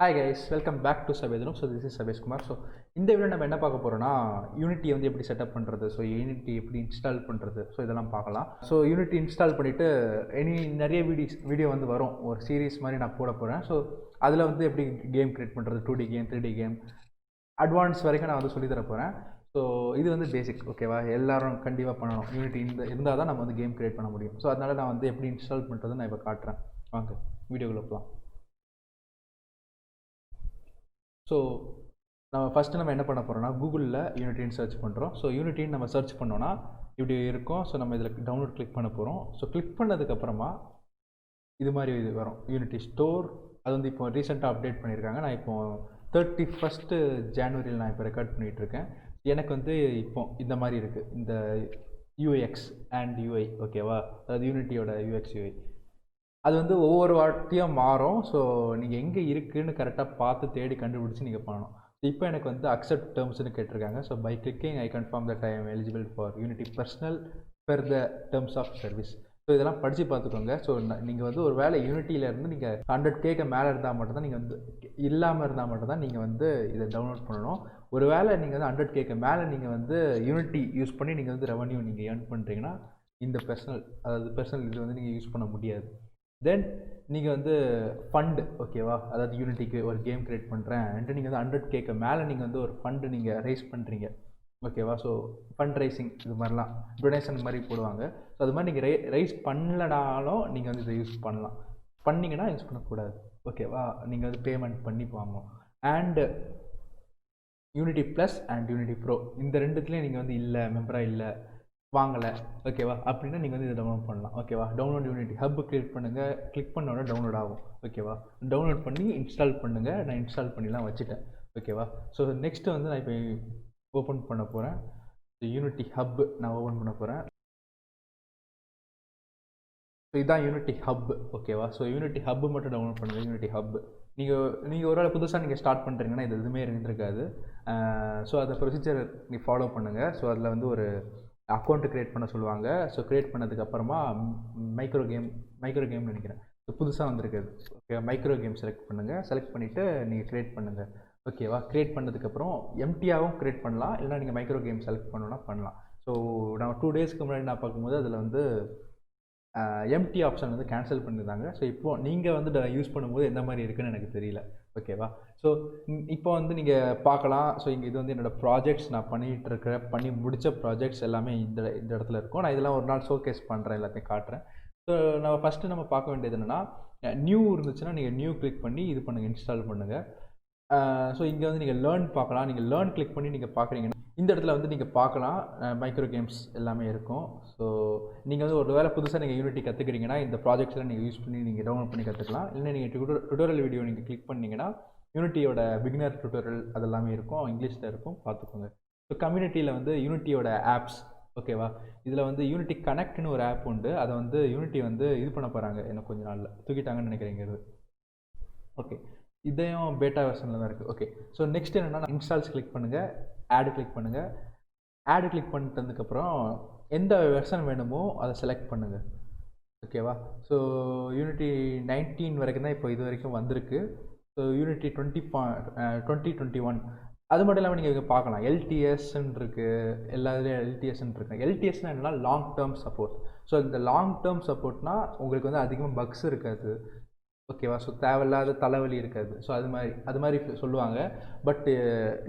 Hi guys, welcome back to Sabedhanam. So this is Sabesh Kumar. So இந்த video நம்ம என்ன பார்க்க போறோம்னா யூனிட்டி வந்து எப்படி செட்டப் பண்றது, ஸோ யூனிட்டி எப்படி இன்ஸ்டால் பண்றது, ஸோ இதெல்லாம் பார்க்கலாம். ஸோ யூனிட்டி இன்ஸ்டால் பண்ணிட்டு நிறைய வீடியோ வந்து வரும், ஒரு சீரீஸ் மாதிரி நான் போட போறேன். ஸோ அதில் வந்து எப்படி கேம் கிரியேட் பண்றது, 2D game 3D game advance வரைக்கும் நான் வந்து சொல்லி தர போகிறேன். ஸோ இது வந்து பேசிக், ஓகேவா? எல்லாரும் கண்டிப்பாக பண்ணணும். யூனிட்டி இருந்தால் தான் நம்ம வந்து கேம் கிரியேட் பண்ண முடியும். ஸோ அதனால நான் வந்து எப்படி இன்ஸ்டால் பண்ணுறது நான் இப்போ காட்டுறேன். வாங்க வீடியோக்குள்ள போகலாம். ஸோ நம்ம ஃபஸ்ட்டு நம்ம என்ன பண்ண போகிறோம்னா கூகுளில் யூனிட்டின்னு சர்ச் பண்ணுறோம். ஸோ யூனிட்டின்னு நம்ம சர்ச் பண்ணோன்னா இப்படி இருக்கும். ஸோ நம்ம இதில் டவுன்லோட் கிளிக் பண்ண போகிறோம். ஸோ கிளிக் பண்ணதுக்கப்புறமா இது மாதிரி இது வரும், யூனிட்டி ஸ்டோர். அது வந்து இப்போ ரீசெண்டாக அப்டேட் பண்ணியிருக்காங்க. நான் இப்போது 31 ஜனவரியில் நான் இப்போ ரெக்கார்ட் பண்ணிகிட்ருக்கேன். எனக்கு வந்து இப்போ இந்த மாதிரி இருக்குது, இந்த யூஎக்ஸ் அண்ட் யூஐ, ஓகேவா? அதாவது யூனிட்டியோட யூஎக்ஸ் யூஐ அது வந்து ஒவ்வொரு வாட்டியும் மாறும். ஸோ நீங்கள் எங்கே இருக்குதுன்னு கரெக்டாக பார்த்து தேடி கண்டுபிடிச்சி நீங்கள் பண்ணணும். இப்போ எனக்கு வந்து அக்செப்ட் டேர்ம்ஸ்னு கேட்டிருக்காங்க. So by clicking I confirm that I am eligible for Unity personal per the terms of service. So இதெல்லாம் படித்து பார்த்துக்கோங்க. ஸோ நீங்கள் வந்து ஒரு வேலை யூனிட்டியிலேருந்து நீங்கள் 100K மேலே இருந்தால் மட்டும்தான், நீங்கள் வந்து இல்லாமல் இருந்தால் மட்டும்தான் நீங்கள் வந்து இதை டவுன்லோட் பண்ணணும். ஒரு வேளை நீங்கள் வந்து 100K மேலே நீங்கள் வந்து யூனிட்டி யூஸ் பண்ணி நீங்கள் வந்து ரெவன்யூ நீங்கள் ஏர்ன் பண்ணுறீங்கன்னா இந்த பர்சனல் இது வந்து நீங்கள் யூஸ் பண்ண முடியாது. தென் நீங்கள் வந்து ஃபண்டு, ஓகேவா? அதாவது யூனிட்டிக்கு ஒரு கேம் க்ரியேட் பண்ணுறேன் நீங்கள் வந்து 100K மேலே நீங்கள் வந்து ஒரு ஃபண்டு நீங்கள் ரைஸ் பண்ணுறீங்க, ஓகேவா? ஸோ ஃபண்ட் ரைசிங் இது மாதிரிலாம் டொனேஷன் மாதிரி போடுவாங்க. ஸோ அது மாதிரி நீங்கள் ரைஸ் பண்ணலனாலும் நீங்கள் வந்து இதை யூஸ் பண்ணலாம். பண்ணிங்கன்னா யூஸ் பண்ணக்கூடாது, ஓகேவா? நீங்கள் வந்து பேமெண்ட் பண்ணி வாங்கணும். And unity plus and unity bro இந்த ரெண்டுத்துலேயும் நீங்கள் வந்து இல்லை மெம்பராக இல்லை வாங்கலை, ஓகேவா? அப்படின்னா நீங்கள் வந்து இதை டவுன்லோட் பண்ணலாம், ஓகேவா? டவுன்லோட் யூனிட்டி ஹப் கிளிக் பண்ணுங்கள். கிளிக் பண்ணோட டவுன்லோட் ஆகும், ஓகேவா? டவுன்லோட் பண்ணி இன்ஸ்டால் பண்ணுங்கள். நான் இன்ஸ்டால் பண்ணிலாம் வச்சுட்டேன், ஓகேவா? ஸோ நெக்ஸ்ட்டு வந்து நான் இப்போ ஓப்பன் பண்ண போகிறேன். யூனிட்டி ஹப் நான் ஓப்பன் பண்ண போகிறேன். ஸோ இதுதான் யூனிட்டி ஹப், ஓகேவா? ஸோ யூனிட்டி ஹப் மட்டும் டவுன்லோட் பண்ணுங்கள். யூனிட்டி ஹப் நீங்கள் ஒரு வேளை புதுசாக நீங்கள் ஸ்டார்ட் பண்ணுறீங்கன்னா இது எதுவுமே இருந்திருக்காது. ஸோ அந்த ப்ரொசீஜர் நீங்கள் ஃபாலோ பண்ணுங்கள். ஸோ அதில் வந்து ஒரு அக்கௌண்ட்டு க்ரியேட் பண்ண சொல்லுவாங்க. ஸோ க்ரியேட் பண்ணதுக்கப்புறமா மைக்ரோ கேம் நினைக்கிறேன், ஸோ புதுசாக வந்திருக்குது, ஓகே? மைக்ரோ கேம் செலக்ட் பண்ணுங்கள். செலக்ட் பண்ணிவிட்டு நீங்கள் க்ரியேட் பண்ணுங்கள், ஓகேவா? க்ரியேட் பண்ணதுக்கப்புறம் எம்டியாகவும் க்ரியேட் பண்ணலாம், இல்லைனா நீங்கள் மைக்ரோ கேம் செலக்ட் பண்ணணுன்னா பண்ணலாம். ஸோ நான் 2 டேஸ்க்கு முன்னாடி நான் பார்க்கும்போது அதில் வந்து எம்டி ஆப்ஷன் வந்து கேன்சல் பண்ணியிருந்தாங்க. ஸோ இப்போது நீங்கள் வந்து யூஸ் பண்ணும்போது எந்த மாதிரி இருக்குதுன்னு எனக்கு தெரியல, ஓகேவா? ஸோ இப்போ வந்து நீங்கள் பார்க்கலாம். ஸோ இங்கே இது வந்து என்னோடய ப்ராஜெக்ட்ஸ் நான் பண்ணி முடித்த ப்ராஜெக்ட்ஸ் எல்லாமே இந்த இடத்துல இருக்கும். நான் இதெல்லாம் ஒரு நாள் ஷோகேஸ் பண்ணுறேன், எல்லாத்தையும் காட்டுறேன். ஸோ நம்ம பார்க்க வேண்டியது என்னென்னா, நியூ இருந்துச்சுன்னா நீங்கள் நியூ கிளிக் பண்ணி இது பண்ணுங்கள், இன்ஸ்டால் பண்ணுங்கள். ஸோ இங்கே வந்து நீங்கள் லேர்ன் பார்க்கலாம். நீங்கள் லேர்ன் கிளிக் பண்ணி நீங்கள் பார்க்குறீங்கன்னா இந்த இடத்துல வந்து நீங்கள் பார்க்கலாம், மைக்ரோ கேம்ஸ் எல்லாமே இருக்கும். ஸோ நீங்கள் வந்து ஒரு வேளை புதுசாக நீங்கள் யூனிட்டி கற்றுக்கிறீங்கன்னா இந்த ப்ராஜெக்ட்ஸ்லாம் நீங்கள் யூஸ் பண்ணி நீங்கள் டவுன்லோட் பண்ணி கற்றுக்கலாம். இல்லை நீங்கள் டுட்டோரியல் வீடியோ நீங்கள் கிளிக் பண்ணிங்கன்னா யூனிட்டியோட பிகினர் டுட்டோரியல் அதெல்லாமே இருக்கும், இங்கிலீஷில் இருக்கும், பார்த்துக்கோங்க. ஸோ கம்யூனிட்டியில் வந்து யூனிட்டியோட ஆப்ஸ், ஓகேவா? இதில் வந்து யூனிட்டி கனெக்ட்னு ஒரு ஆப் உண்டு. அதை வந்து யூனிட்டி வந்து இது பண்ண போகிறாங்க, இன்னும் கொஞ்சம் நாளில் தூக்கிட்டாங்கன்னு நினைக்கிறேங்க இது, ஓகே? இதையும் பேட்டா வெர்ஷனில் தான் இருக்குது, ஓகே? ஸோ நெக்ஸ்ட் என்னென்னா இன்ஸ்டால்ஸ் கிளிக் பண்ணுங்கள், ஆடு கிளிக் பண்ணுங்கள். ஆடு கிளிக் பண்ணிட்டதுக்கப்புறம் எந்த வெர்ஷன் வேணுமோ அதை செலக்ட் பண்ணுங்கள், ஓகேவா? ஸோ யூனிட்டி 19 வரைக்கும் தான் இப்போ இது வரைக்கும் வந்திருக்கு. ஸோ யூனிட்டி 2021 அது மட்டும் இல்லாமல் நீங்கள் இங்கே பார்க்கலாம், எல்டிஎஸ்ன்னு இருக்குது, எல்லா இதுலேயும் எல்டிஎஸ்ன்னு இருக்குது. எல்டிஎஸ்னால் என்னென்னா லாங் டேர்ம் சப்போர்ட். ஸோ இந்த லாங் டேர்ம் சப்போர்ட்னா உங்களுக்கு வந்து அதிகமாக பக்ஸ் இருக்காது, ஓகேவா? ஸோ தேவையில்லாத தலைவலி இருக்காது. ஸோ அது மாதிரி சொல்லுவாங்க. பட்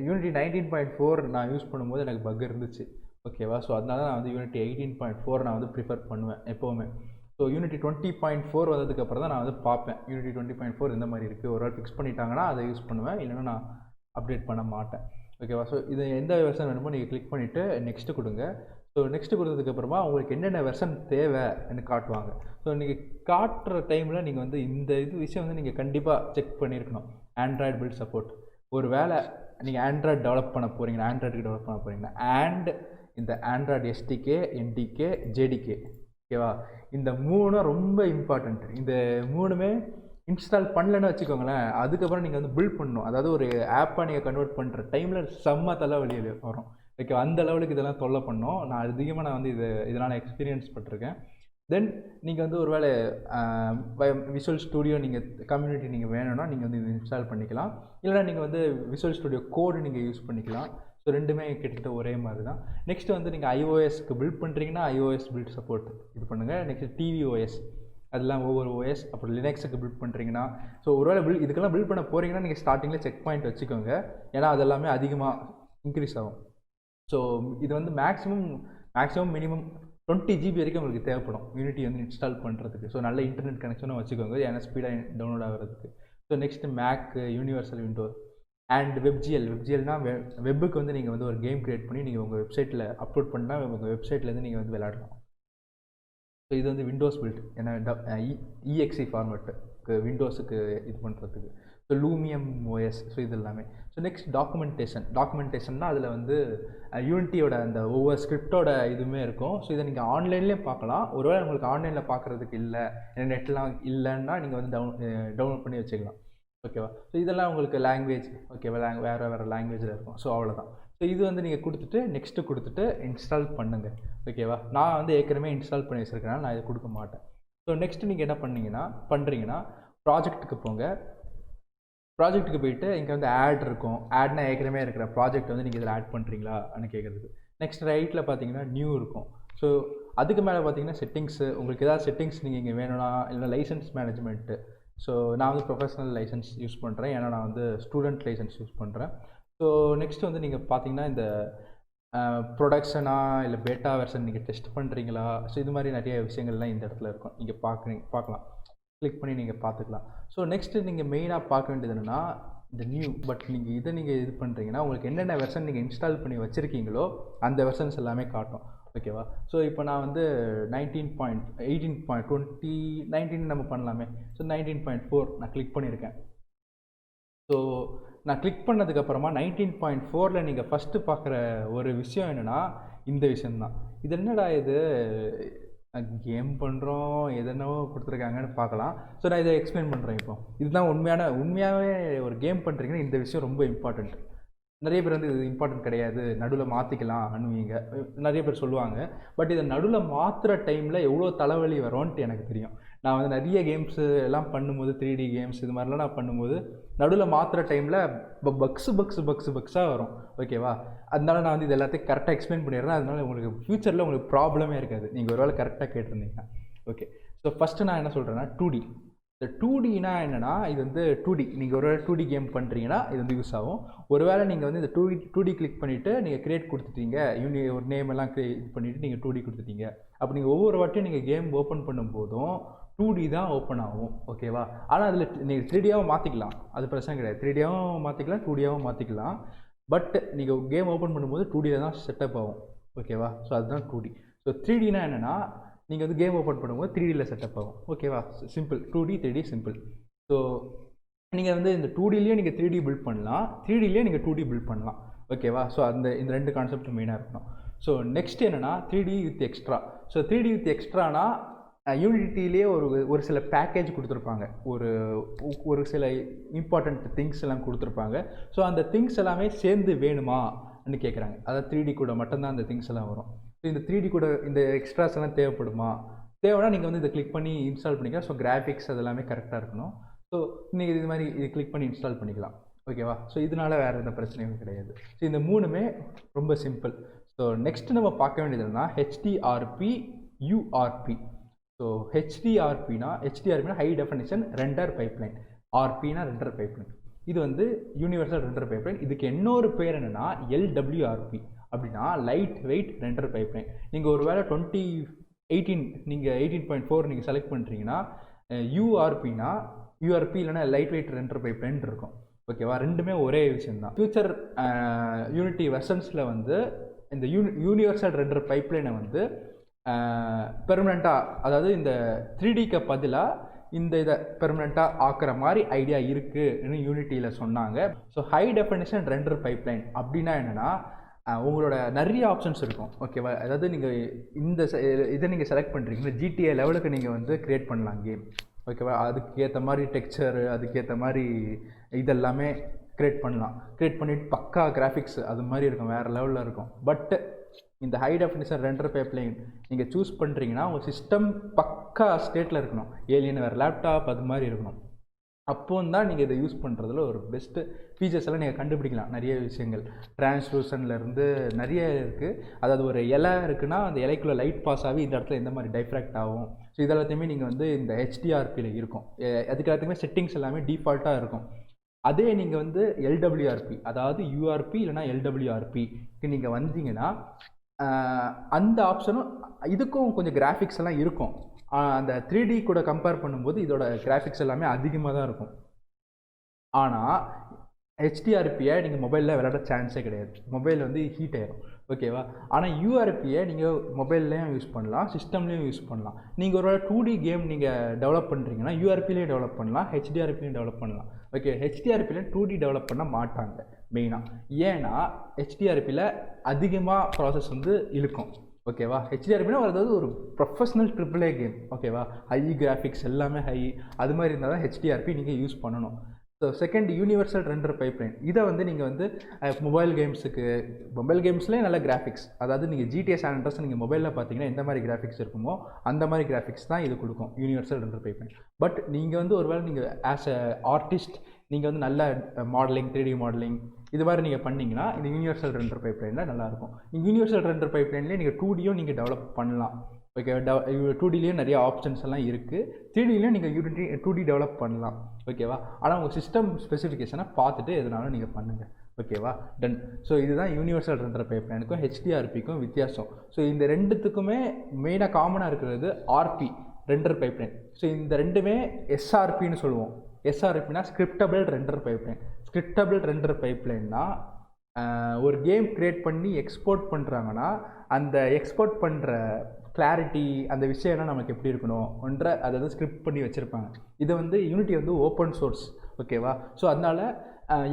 யூனிட்டி 19.4 நான் யூஸ் பண்ணும்போது எனக்கு பக் இருந்துச்சு, ஓகேவா? ஸோ அதனால நான் வந்து யூனிட்டி 18.4 நான் வந்து ப்ரிஃபர் பண்ணுவேன் எப்போவுமே. ஸோ யூனிட்டி 20.4 வந்ததுக்கப்புறம் தான் நான் வந்து பார்ப்பேன் யூனிட்டி 20.4 இந்த மாதிரி இருக்குது. ஒரு நாள் ஃபிக்ஸ் பண்ணிட்டாங்கன்னா அதை யூஸ் பண்ணுவேன், இல்லைன்னா நான் அப்டேட் பண்ண மாட்டேன், ஓகேவா? ஸோ இது எந்த வெர்ஷன் வேணுமோ நீங்கள் கிளிக் பண்ணிவிட்டு நெக்ஸ்ட்டு கொடுங்க. ஸோ நெக்ஸ்ட்டு கொடுத்ததுக்கப்புறமா உங்களுக்கு என்னென்ன வெர்ஷன் தேவைன்னு காட்டுவாங்க. ஸோ நீங்கள் காட்டுற டைமில் நீங்கள் வந்து இந்த விஷயம் வந்து நீங்கள் கண்டிப்பாக செக் பண்ணியிருக்கணும். ஆண்ட்ராய்டு பில்ட் சப்போர்ட், ஒரு வேளை நீங்கள் ஆண்ட்ராய்டு டெவலப் பண்ண போகிறீங்கன்னா அண்ட் இந்த ஆண்ட்ராய்டு எஸ்டிகே, என்டிகே, ஜேடிகே, ஓகேவா? இந்த 3 ரொம்ப இம்பார்ட்டண்ட். இந்த 3மே இன்ஸ்டால் பண்ணலன்னு வச்சுக்கோங்களேன், அதுக்கப்புறம் நீங்கள் வந்து பில்ட் பண்ணணும். அதாவது ஒரு ஆப்பை நீங்கள் கன்வெர்ட் பண்ணுற டைமில் செம்ம தலைவலி வரும், ஓகே? அந்த லெவலுக்கு இதெல்லாம் தொல்லை பண்ணோம். நான் அதிகமாக வந்து இதனால் எக்ஸ்பீரியன்ஸ் பட்டிருக்கேன். தென் நீங்கள் வந்து ஒரு வேளை விஷுவல் ஸ்டுடியோ நீங்கள் கம்யூனிட்டி நீங்கள் வேணும்னா நீங்கள் வந்து இது இன்ஸ்டால் பண்ணிக்கலாம். இல்லைனா நீங்கள் வந்து விஷுவல் ஸ்டுடியோ கோடு நீங்கள் யூஸ் பண்ணிக்கலாம். ஸோ ரெண்டுமே கிட்டத்தட்ட ஒரே மாதிரி தான். நெக்ஸ்ட்டு வந்து நீங்கள் iOSக்கு பில்ட் பண்ணுறீங்கன்னா iOS பில்ட் சப்போர்ட் இது பண்ணுங்கள். நெக்ஸ்ட் tvOS அதெல்லாம் ஒவ்வொரு OS. அப்புறம் லினக்ஸுக்கு பில்ட் பண்ணுறீங்கன்னா ஸோ ஒருவேளை இதுக்கெல்லாம் பில்ட் பண்ண போகிறீங்கன்னா நீங்கள் ஸ்டார்டிங்கில் செக் பாயிண்ட் வச்சுக்கோங்க. ஏன்னா அதெல்லாமே அதிகமாக இன்க்ரீஸ் ஆகும். ஸோ இது வந்து மேக்ஸிமம் மினிமம் 20 GB வரைக்கும் உங்களுக்கு தேவைப்படும் யூனிட்டி வந்து இன்ஸ்டால் பண்ணுறதுக்கு. ஸோ நல்ல இன்டர்நெட் கனெக்ஷனும் வச்சுக்கோங்க, ஏன்னா ஸ்பீடாக டவுன்லோட் ஆகிறதுக்கு. So next Mac, universal window and வெப்ஜிஎல்னா வெப்புக்கு வந்து நீங்கள் வந்து ஒரு கேம் க்ரியேட் பண்ணி நீங்கள் உங்கள் வெப்சைட்டில் அப்லோட் பண்ணால் உங்கள் வெப்சைட்லேருந்து நீங்கள் வந்து விளையாடலாம். ஸோ இது வந்து விண்டோஸ் பில்ட், ஏன்னா EXE ஃபார்மேட்டுக்கு விண்டோஸுக்கு இது பண்ணுறதுக்கு. So லூமியம் OS. ஸோ இது எல்லாமே. ஸோ நெக்ஸ்ட் டாக்குமெண்டேஷன்னா அதில் வந்து யூனிட்டியோட அந்த ஒவ்வொரு ஸ்கிரிப்டோட இதுவுமே இருக்கும். ஸோ இதை நீங்கள் ஆன்லைன்லேயே பார்க்கலாம். ஒருவேளை உங்களுக்கு ஆன்லைனில் பார்க்குறதுக்கு இல்லை, நெட்லாம் இல்லைன்னா நீங்கள் வந்து டவுன்லோட் பண்ணி வச்சுக்கலாம். ஓகேவா? ஸோ இதெல்லாம் உங்களுக்கு லாங்குவேஜ் ஓகேவா, வேறு லாங்குவேஜில் இருக்கும். ஸோ அவ்வளோதான். ஸோ இது வந்து நீங்கள் கொடுத்துட்டு நெக்ஸ்ட்டு கொடுத்துட்டு இன்ஸ்டால் பண்ணுங்கள். ஓகேவா? நான் வந்து ஏற்கனவே இன்ஸ்டால் பண்ணி வச்சுருக்கேன், நான் இதை கொடுக்க மாட்டேன். ஸோ நெக்ஸ்ட்டு நீங்கள் என்ன பண்ணுறீங்கன்னா ப்ராஜெக்ட்டுக்கு போங்க. ப்ராஜெக்ட்டுக்கு போயிட்டு இங்கே வந்து ஆட் இருக்கும். ஆட்னா ஏற்கனவே இருக்கிற ப்ராஜெக்ட் வந்து நீங்கள் இதில் ஆட் பண்ணுறீங்களான்னு கேட்குறது. நெக்ஸ்ட் ரைட்டில் பார்த்தீங்கன்னா நியூ இருக்கும். ஸோ அதுக்கு மேலே பார்த்தீங்கன்னா செட்டிங்ஸு, உங்களுக்கு ஏதாவது செட்டிங்ஸ் நீங்கள் இங்கே வேணும்னா, இல்லை லைசன்ஸ் மேனேஜ்மெண்ட்டு. ஸோ நான் வந்து ப்ரொஃபஷனல் லைசன்ஸ் யூஸ் பண்ணுறேன், ஏன்னா நான் வந்து ஸ்டூடெண்ட் லைசன்ஸ் யூஸ் பண்ணுறேன். ஸோ நெக்ஸ்ட் வந்து நீங்கள் பார்த்தீங்கன்னா இந்த ப்ரொடக்ஷனா இல்லை பேட்டா வெர்ஷன் நீங்கள் டெஸ்ட் பண்ணுறீங்களா, ஸோ இது மாதிரி நிறைய விஷயங்கள்லாம் இந்த இடத்துல இருக்கும். நீங்கள் பார்க்கலாம், கிளிக் பண்ணி நீங்கள் பார்த்துக்கலாம். ஸோ நெக்ஸ்ட்டு நீங்கள் மெயினாக பார்க்க வேண்டியது என்னென்னா இந்த நியூ. பட் நீங்கள் இது பண்ணுறீங்கன்னா உங்களுக்கு என்னென்ன வெர்ஷன் நீங்கள் இன்ஸ்டால் பண்ணி வச்சுருக்கீங்களோ அந்த வெர்ஷன்ஸ் எல்லாமே காட்டும். ஓகேவா? ஸோ இப்போ நான் வந்து 19 நம்ம பண்ணலாமே. ஸோ 19.4 நான் கிளிக் பண்ணியிருக்கேன். ஸோ நான் கிளிக் பண்ணதுக்கப்புறமா 19.4ல் நீங்கள் ஃபஸ்ட்டு பார்க்குற ஒரு விஷயம் என்னென்னா இந்த விஷயந்தான். இது என்னடா இது கேம் பண்ணுறோம் எதனவோ கொடுத்துருக்காங்கன்னு பார்க்கலாம். ஸோ நான் இதை எக்ஸ்பிளைன் பண்ணுறேன். இப்போ இதுதான் உண்மையாகவே ஒரு கேம் பண்ணுறீங்கன்னா இந்த விஷயம் ரொம்ப இம்பார்ட்டண்ட். நிறைய பேர் வந்து இது இம்பார்ட்டன்ட் கிடையாது, நடுவில் மாற்றிக்கலாம் அனுவீங்க, நிறைய பேர் சொல்லுவாங்க. பட் இதை நடுவில் மாற்றுற டைமில் எவ்வளோ தலைவலி வரும்ன்ட்டு எனக்கு தெரியும். நான் வந்து நிறைய கேம்ஸு எல்லாம் பண்ணும்போது 3D கேம்ஸ் இது மாதிரிலாம் நான் பண்ணும்போது நடுவில் மாற்றுற டைமில் பக்ஸாக வரும். ஓகேவா? அதனால நான் வந்து இது எல்லாத்தையும் கரெக்டாக எக்ஸ்பிளைன் பண்ணிடுறேன். அதனால உங்களுக்கு ஃப்யூச்சரில் உங்களுக்கு ப்ராப்ளமே இருக்காது, நீங்கள் ஒரு வேளை கரெக்டாக கேட்டிருந்தீங்க. ஓகே. ஸோ ஃபஸ்ட்டு நான் என்ன சொல்கிறேன்னா 2D. இந்த 2Dனா என்னென்னா இது வந்து 2D, நீங்கள் ஒரு வேளை 2D கேம் பண்ணுறீங்கன்னா இது வந்து யூஸ் ஆகும். ஒரு வேளை நீங்கள் வந்து இந்த 2D கிளிக் பண்ணிவிட்டு நீங்கள் க்ரியேட் கொடுத்துட்டீங்க, ஒரு நேம் எல்லாம் இது பண்ணிவிட்டு நீங்கள் 2D கொடுத்துட்டீங்க. அப்போ நீங்கள் ஒவ்வொரு வாட்டியும் நீங்கள் கேம் ஓப்பன் பண்ணும்போதும் 2D தான் ஓப்பன் ஆகும். ஓகேவா? ஆனால் அதில் நீங்கள் 3Dயாகவும் மாற்றிக்கலாம், அது பிரச்சனை கிடையாது. 3Dயாகவும் மாற்றிக்கலாம், 2Dயாகவும் மாற்றிக்கலாம். பட் நீங்கள் கேம் ஓப்பன் பண்ணும்போது 2Dயில் தான் செட்டப் ஆகும். ஓகேவா? ஸோ அதுதான் 2D. ஸோ 3Dனா என்னென்னா நீங்கள் வந்து கேம் ஓப்பன் பண்ணும்போது 3Dயில் செட்டப் ஆகும். ஓகேவா? Simple. 2D 3D simple. So நீங்கள் வந்து இந்த 2Dலேயே நீங்கள் 3D பில்ட் பண்ணலாம், 3Dலேயே நீங்கள் 2D பில்ட் பண்ணலாம். ஓகேவா? ஸோ இந்த ரெண்டு கான்செப்ட் மெயினாக இருக்கணும். ஸோ நெக்ஸ்ட் என்னென்னா 3D with extra. So 3D with எக்ஸ்ட்ரானா யூனிட்டிலேயே ஒரு சில பேக்கேஜ் கொடுத்துருப்பாங்க, ஒரு சில இம்பார்ட்டண்ட் திங்ஸ் எல்லாம் கொடுத்துருப்பாங்க. ஸோ அந்த திங்ஸ் எல்லாமே சேர்ந்து வேணுமான்னு கேட்குறாங்க. அதாவது 3D கூட மட்டும்தான் அந்த திங்ஸ் எல்லாம் வரும். ஸோ இந்த 3D கூட இந்த எக்ஸ்ட்ராஸ் எல்லாம் தேவைன்னா நீங்கள் வந்து இதை கிளிக் பண்ணி இன்ஸ்டால் பண்ணிக்கலாம். ஸோ கிராஃபிக்ஸ் அதெல்லாமே கரெக்டாக இருக்கணும். ஸோ நீங்கள் இது மாதிரி இது கிளிக் பண்ணி இன்ஸ்டால் பண்ணிக்கலாம். ஓகேவா? ஸோ இதனால வேறு எந்த பிரச்சனையும் கிடையாது. ஸோ இந்த மூணுமே ரொம்ப சிம்பிள். ஸோ நெக்ஸ்ட் நம்ம பார்க்க வேண்டியதுன்னா HDRP URP. ஸோ HDRPனா ஹை டெஃபினிஷன் ரெண்டர் பைப்லைன், RPனா ரெண்டர் பைப்லைன். இது வந்து யூனிவர்சல் ரெண்டர் பைப்லைன். இதுக்கு இன்னொரு பேர் என்னென்னா LWRP, அப்படின்னா லைட் வெயிட் ரெண்டர் பைப்லைன். நீங்கள் ஒரு வேளை 18.4 நீங்கள் செலக்ட் பண்ணுறீங்கன்னா URP இல்லைனா லைட் வெயிட் ரெண்டர் பைப்லைன் இருக்கும். ஓகேவா? ரெண்டுமே ஒரே விஷயம்தான். ஃபியூச்சர் யூனிட்டி வெர்ஷன்ஸில் வந்து இந்த யூனிவர்சல் ரெண்டர் பைப்லைனை வந்து பெர்மனெண்ட்டாக, அதாவது இந்த 3Dக்கு பதிலாக இந்த இதை பெர்மனெண்ட்டாக ஆக்குற மாதிரி ஐடியா இருக்குன்னு யூனிட்டியில் சொன்னாங்க. So high definition render pipeline அப்படின்னா என்னென்னா உங்களோட நிறைய ஆப்ஷன்ஸ் இருக்கும். ஓகேவா? அதாவது நீங்கள் இந்த இதை நீங்கள் செலக்ட் பண்ணுறீங்கன்னா GTA லெவலுக்கு நீங்கள் வந்து க்ரியேட் பண்ணலாம் கேம். ஓகேவா? அதுக்கேற்ற மாதிரி டெக்ஸ்சரு, அதுக்கேற்ற மாதிரி இதெல்லாமே க்ரியேட் பண்ணலாம். க்ரியேட் பண்ணிவிட்டு பக்கா கிராஃபிக்ஸ் அது மாதிரி இருக்கும், வேறு லெவலில் இருக்கும். பட் இந்த ஹை டெஃபினிஷன் ரெண்டர் பைப்லைன் நீங்கள் சூஸ் பண்ணுறீங்கன்னா உங்கள் சிஸ்டம் பக்கா ஸ்டேட்டில் இருக்கணும், ஏலியன் வேறு லேப்டாப் அது மாதிரி இருக்கணும். அப்போ தான் நீங்கள் இதை யூஸ் பண்ணுறதுல ஒரு பெஸ்ட்டு ஃபீச்சர்ஸ் எல்லாம் நீங்கள் கண்டுபிடிக்கலாம். நிறைய விஷயங்கள் டிரான்ஸ்லூஷன்லேருந்து நிறைய இருக்குது. அதாவது ஒரு இலை இருக்குன்னா அந்த இலைக்குள்ளே லைட் பாஸ் ஆகி இந்த இடத்துல எந்த மாதிரி டைஃப்ராக்ட் ஆகும். ஸோ இதெல்லாத்தையுமே நீங்கள் வந்து இந்த HDRPயில் இருக்கும். அதுக்கு எல்லாத்தையுமே செட்டிங்ஸ் எல்லாமே டிஃபால்ட்டாக இருக்கும். அதே நீங்கள் வந்து LWRP அதாவது URP இல்லைனா LWRPக்கு நீங்கள் வந்தீங்கன்னா அந்த ஆப்ஷனும் இதுக்கும் கொஞ்சம் கிராஃபிக்ஸ் எல்லாம் இருக்கும். அந்த 3D கூட கம்பேர் பண்ணும்போது இதோட கிராஃபிக்ஸ் எல்லாமே அதிகமாக தான் இருக்கும். ஆனால் HDRPயை நீங்கள் மொபைலில் விளையாட சான்ஸே கிடையாது. மொபைல் வந்து ஹீட் ஆயிடும், ஓகேவா? ஆனால் URPயை நீங்கள் மொபைல்லையும் யூஸ் பண்ணலாம், சிஸ்டம்லேயும் யூஸ் பண்ணலாம். நீங்கள் ஒரு 2D கேம் நீங்கள் டெவலப் பண்ணுறீங்கன்னா URPலையும் டெவலப் பண்ணலாம், HDRPலையும் டெவலப் பண்ணலாம். ஓகே, HDRPயில் 2D டெவலப் பண்ண மாட்டாங்க மெயினாக. ஏன்னா HDRPயில் அதிகமாக ப்ராசஸ் வந்து இழுக்கும், ஓகேவா? HDRPனா அதாவது ஒரு ப்ரொஃபஷ்னல் AAA கேம், ஓகேவா? ஹை கிராஃபிக்ஸ் எல்லாமே ஹை, அது மாதிரி இருந்தால் தான் HDRP நீங்கள் யூஸ் பண்ணணும். So second universal render pipeline, இதை வந்து நீங்கள் வந்து மொபைல் கேம்ஸ்லேயே நல்ல கிராஃபிக்ஸ், அதாவது நீங்கள் GTA San Andreas நீங்கள் மொபைலில் பார்த்தீங்கன்னா எந்த மாதிரி கிராஃபிக்ஸ் இருக்குமோ அந்த மாதிரி கிராஃபிக்ஸ் தான் இது கொடுக்கும், யூனிவர்சல் ரெண்டர் பைப்லைன். பட் நீங்கள் வந்து ஒருவேளை நீங்கள் ஆஸ் அ ஆர்டிஸ்ட் நீங்கள் வந்து நல்ல மாடலிங் 3D மாடலிங் இது மாதிரி நீங்கள் பண்ணிங்கன்னா இந்த யூனிவர்சல் ரெண்டர் பைப்லைனில் நல்லாயிருக்கும். யூனிவர்சல் ரெண்டர் பைப்லைன்லேயே நீங்கள் 2Dயும் நீங்கள் டெவலப் பண்ணலாம், ஓகே? 2Dலேயும் நிறைய ஆப்ஷன்ஸ் எல்லாம் இருக்குது, 3Dலேயும் நீங்கள் 2D டெவலப் பண்ணலாம், ஓகேவா? ஆனால் உங்கள் சிஸ்டம் ஸ்பெசிஃபிகேஷனை பார்த்துட்டு எதுனாலும் நீங்கள் பண்ணுங்கள், ஓகேவா? டன். ஸோ இதுதான் யூனிவர்சல் ரெண்டர் பைப்லைனுக்கும் HDRPக்கும் வித்தியாசம். ஸோ இந்த ரெண்டுத்துக்குமே மெயினாக காமனாக இருக்கிறது RP ரெண்டர் பைப்லைன். ஸோ இந்த ரெண்டுமே SRPன்னு சொல்லுவோம். SRPனா scriptable render pipeline. Scriptable render பைப்லைன்னா ஒரு கேம் க்ரியேட் பண்ணி எக்ஸ்போர்ட் பண்ணுறாங்கன்னா அந்த எக்ஸ்போர்ட் பண்ணுற கிளாரிட்டி அந்த விஷயம்லாம் நமக்கு எப்படி இருக்கணும்ன்ற அதை வந்து ஸ்கிரிப்ட் பண்ணி வச்சுருப்பாங்க. இதை வந்து யூனிட்டி வந்து ஓப்பன் சோர்ஸ், ஓகேவா? ஸோ அதனால்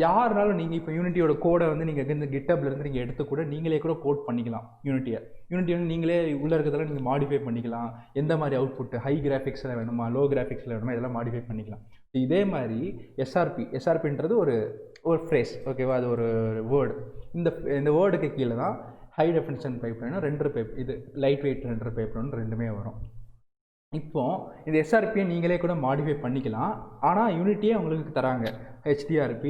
யாருனாலும் நீங்கள் இப்போ யூனிட்டியோட கோடை வந்து நீங்கள் இந்த கிட்டப்லேருந்து நீங்கள் எடுத்து கூட நீங்களே கூட கோட் பண்ணிக்கலாம். யூனிட்டியை வந்து நீங்களே உள்ளே இருக்கிறதெல்லாம் நீங்கள் மாடிஃபை பண்ணிக்கலாம். எந்த மாதிரி அவுட்புட்டு ஹை கிராஃபிக்ஸில் வேணுமா லோ கிராஃபிக்ஸில் வேணுமா இதெல்லாம் மாடிஃபை பண்ணிக்கலாம். இதே மாதிரி எஸ்ஆர்பின்றது ஒரு ஃப்ரேஸ், ஓகேவா? அது ஒரு வேர்டு. இந்த வேர்டுக்கு கீழே தான் ஹை டெஃபினிஷன் பைப்லைனும் ரெண்டர் பைப், இது லைட் வெயிட் ரெண்டர் பைப்லைனும் ரெண்டுமே வரும். இப்போது இந்த எஸ்ஆர்பியை நீங்களே கூட மாடிஃபை பண்ணிக்கலாம். ஆனால் யூனிட்டியே உங்களுக்கு தராங்க HDRP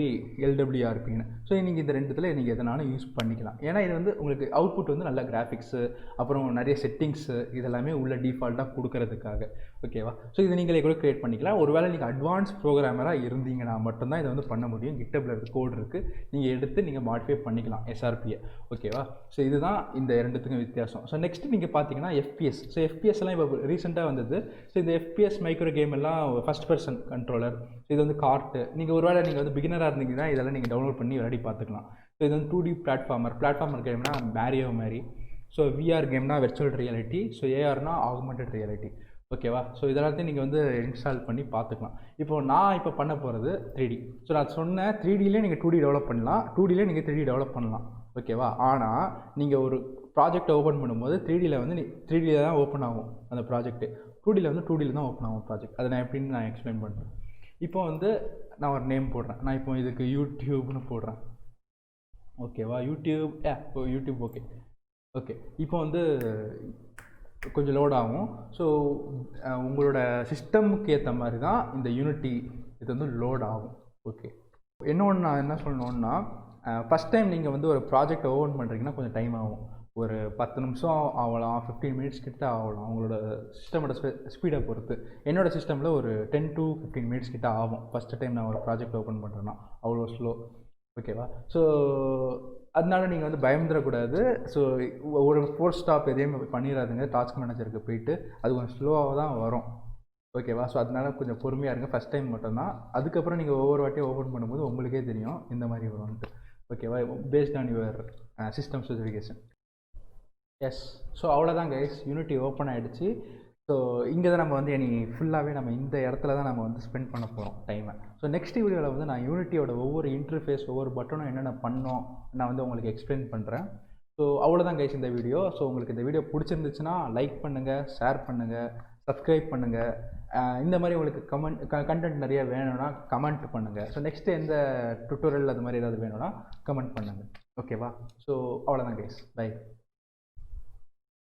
LWRPன்னு. ஸோ நீங்கள் இந்த ரெண்டுத்தில் நீங்கள் எதனாலும் யூஸ் பண்ணிக்கலாம். ஏன்னா இது வந்து உங்களுக்கு அவுட்புட் வந்து நல்ல கிராஃபிக்ஸு அப்புறம் நிறைய செட்டிங்ஸு இதெல்லாமே உள்ள டிஃபால்ட்டாக கொடுக்கறதுக்காக, ஓகேவா? ஸோ இது நீங்களே கூட க்ரியேட் பண்ணிக்கலாம். ஒருவேளை நீங்கள் அட்வான்ஸ் ப்ரோக்ராமராக இருந்தீங்கன்னா மட்டும்தான் இதை வந்து பண்ண முடியும். கிட்டபில் கோட் இருக்குது, நீங்கள் எடுத்து நீங்கள் மாடிஃபை பண்ணிக்கலாம் எஸ்ஆர்பியை, ஓகேவா? ஸோ இதுதான் இந்த ரெண்டுத்துக்கும் வித்தியாசம். ஸோ நெக்ஸ்ட் நீங்கள் பார்த்தீங்கன்னா FPS. ஸோ FPS எல்லாம் இப்போ ரீசெண்டாக வந்தது. ஸோ இந்த FPS மைக்ரோ கேம் எல்லாம் ஃபஸ்ட் பர்சன் கண்ட்ரோலர், இது வந்து கார்ட்டு. நீங்கள் ஒருவேளை நீங்கள் வந்து பிகினராக இருந்தீங்கன்னா இதெல்லாம் நீங்கள் டவுன்லோட் பண்ணி விளையாடி பார்த்துக்கலாம். ஸோ இது வந்து 2D பிளாட்ஃபார்மர் கேம்னா மேரியோ மாதிரி. ஸோ VR கேம்னா வெர்ச்சுவல் ரியாலிட்டி. ஸோ ARனா ஆகுமெண்டட் ரியாலிட்டி, ஓகேவா? ஸோ இதெல்லாத்தையும் நீங்கள் வந்து இன்ஸ்டால் பண்ணி பார்த்துக்கலாம். நான் பண்ண போகிறது 3D. ஸோ நான் சொன்னேன் 3Dலேயே நீங்கள் 2D டெவலப் பண்ணலாம், 2Dலேயே நீங்கள் 3D டெவலப் பண்ணலாம், ஓகேவா? ஆனால் நீங்கள் ஒரு ப்ராஜெக்டை ஓப்பன் பண்ணும்போது 3Dயில் வந்து 3Dயில் தான் ஓப்பன் ஆகும் அந்த ப்ராஜெக்ட்டு, 2Dயில் வந்து 2Dயில் தான் ஓப்பன் ஆகும் ப்ராஜெக்ட். அதை நான் எப்படின்னு நான் எக்ஸ்பிளைன் பண்ணுறேன். இப்போ வந்து நான் ஒரு நேம் போடுறேன். நான் இப்போ இதுக்கு யூடியூப்னு போடுறேன், ஓகேவா? YouTube okay. இப்போ வந்து கொஞ்சம் லோட் ஆகும். ஸோ உங்களோட சிஸ்டமுக்கு ஏற்ற மாதிரி தான் இந்த யூனிட்டி இது வந்து லோட் ஆகும், ஓகே? இன்னொன்று நான் என்ன சொல்லணுன்னா, ஃபஸ்ட் டைம் நீங்கள் வந்து ஒரு ப்ராஜெக்டை ஓப்பன் பண்ணுறீங்கன்னா கொஞ்சம் டைம் ஆகும். ஒரு 10 நிமிஷம் ஆகலாம், 15 மினிட்ஸ் கிட்ட ஆகலாம், அவங்களோட சிஸ்டமோட ஸ்பீடை பொறுத்து. என்னோடய சிஸ்டமில் ஒரு 10 to 15 மினிட்ஸ் கிட்ட ஆகும் ஃபஸ்ட்டு டைம் நான் ஒரு ப்ராஜெக்ட் ஓப்பன் பண்ணுறேன்னா, அவ்வளோ ஸ்லோ, ஓகேவா? ஸோ அதனால நீங்கள் வந்து பயந்துடக்கூடாது. ஸோ ஒரு 4 ஸ்டாப் எதையும் பண்ணிடாதுங்க. டாஸ்க் மேனேஜருக்கு போயிட்டு அது கொஞ்சம் ஸ்லோவாக தான் வரும், ஓகேவா? ஸோ அதனால கொஞ்சம் பொறுமையாக இருங்க ஃபஸ்ட் டைம் மட்டும்தான். அதுக்கப்புறம் நீங்கள் ஒவ்வொரு வாட்டியும் ஓப்பன் பண்ணும்போது உங்களுக்கே தெரியும் இந்த மாதிரி வரும்ன்ட்டு, ஓகேவா? Based on your system specification. Yes. So அவ்வளோதான் கைஸ், யூனிட்டி ஓப்பன் ஆகிடுச்சு. ஸோ இங்கே தான் நம்ம வந்து ஃபுல்லாகவே நம்ம இந்த இடத்துல தான் நம்ம வந்து ஸ்பெண்ட் பண்ண போகிறோம் டைமை. ஸோ நெக்ஸ்ட் வீடியோவில் வந்து நான் யூனிட்டியோட ஒவ்வொரு இன்டர்ஃபேஸ் ஒவ்வொரு பட்டனும் என்னென்ன பண்ணோம் நான் வந்து உங்களுக்கு எக்ஸ்பிளைன் பண்ணுறேன். ஸோ அவ்வளோதான் கைஸ் இந்த வீடியோ. ஸோ உங்களுக்கு இந்த வீடியோ பிடிச்சிருந்துச்சுன்னா லைக் பண்ணுங்கள், ஷேர் பண்ணுங்கள், சப்ஸ்கிரைப் பண்ணுங்கள். இந்த மாதிரி உங்களுக்கு கண்டென்ட் நிறைய வேணும்னா கமெண்ட் பண்ணுங்கள். ஸோ நெக்ஸ்ட்டு எந்த டுட்டோரியல் அது மாதிரி ஏதாவது வேணும்னா கமெண்ட் பண்ணுங்கள், ஓகேவா? ஸோ அவ்வளோதான் கைஸ், பை.